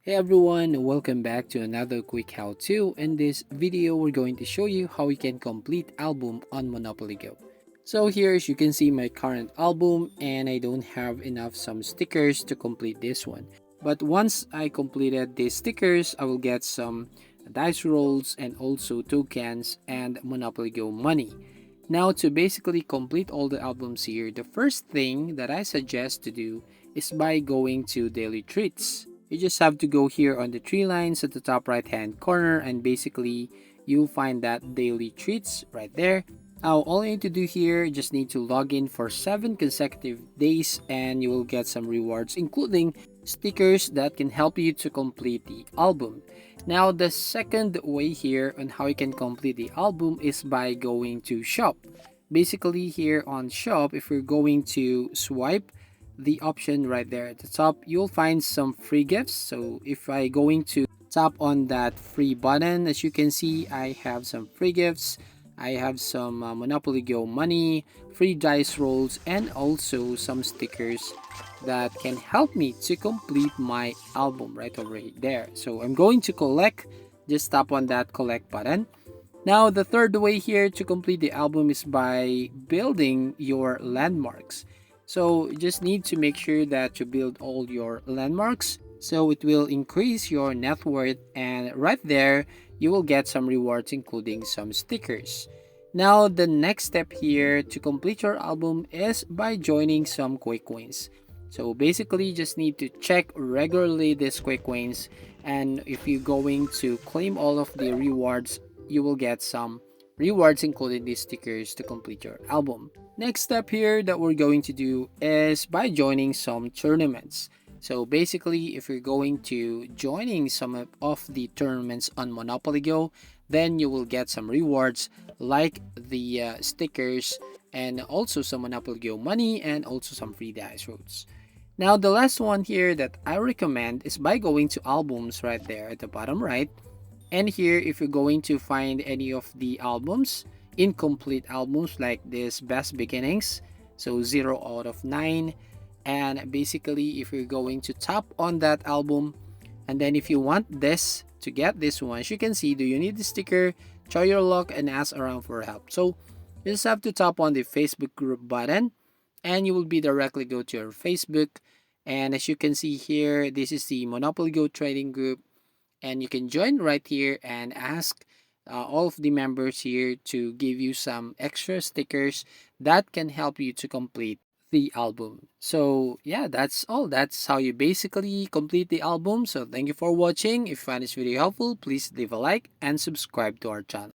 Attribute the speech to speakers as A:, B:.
A: Hey everyone, welcome back to another quick how-to. In this video, we're going to show you how you can complete album on Monopoly Go. So here, as you can see my current album, and I don't have enough some stickers to complete this one. But once I completed these stickers, I will get some dice rolls and also tokens and Monopoly Go money. Now to basically complete all the albums here, the first thing that I suggest to do is by going to daily treats. You just have to go here on the three lines at the top right hand corner, and basically you'll find that daily treats right there. Now all you need to do here, you just need to log in for 7 consecutive days and you will get some rewards including stickers that can help you to complete the album. Now the second way here on how you can complete the album is by going to shop. Basically here on shop, if you're going to swipe the option right there at the top, you'll find some free gifts. So if I going to tap on that free button, as you can see, I have some free gifts. I have some Monopoly Go money, free dice rolls, and also some stickers that can help me to complete my album right over there. So I'm going to collect, just tap on that collect button. Now the third way here to complete the album is by building your landmarks. So you just need to make sure that you build all your landmarks so it will increase your net worth, and right there you will get some rewards including some stickers. Now the next step here to complete your album is by joining some quick wins. So basically you just need to check regularly these quick wins, and if you're going to claim all of the rewards, you will get some rewards including these stickers to complete your album. Next step here that we're going to do is by joining some tournaments. So basically, if you're going to joining some of the tournaments on Monopoly Go, then you will get some rewards like the stickers and also some Monopoly Go money and also some free dice rolls. Now the last one here that I recommend is by going to albums right there at the bottom right. And here, if you're going to find any of the albums, incomplete albums like this Best Beginnings, so 0 out of 9. And basically, if you're going to tap on that album, and then if you want this to get this one, as you can see, do you need the sticker? Try your luck and ask around for help. So you just have to tap on the Facebook group button, and you will be directly go to your Facebook. And as you can see here, this is the Monopoly Go trading group, and you can join right here and ask all of the members here to give you some extra stickers that can help you to complete the album. So yeah, that's all. That's how you basically complete the album. So thank you for watching. If you find this video helpful, please leave a like and subscribe to our channel.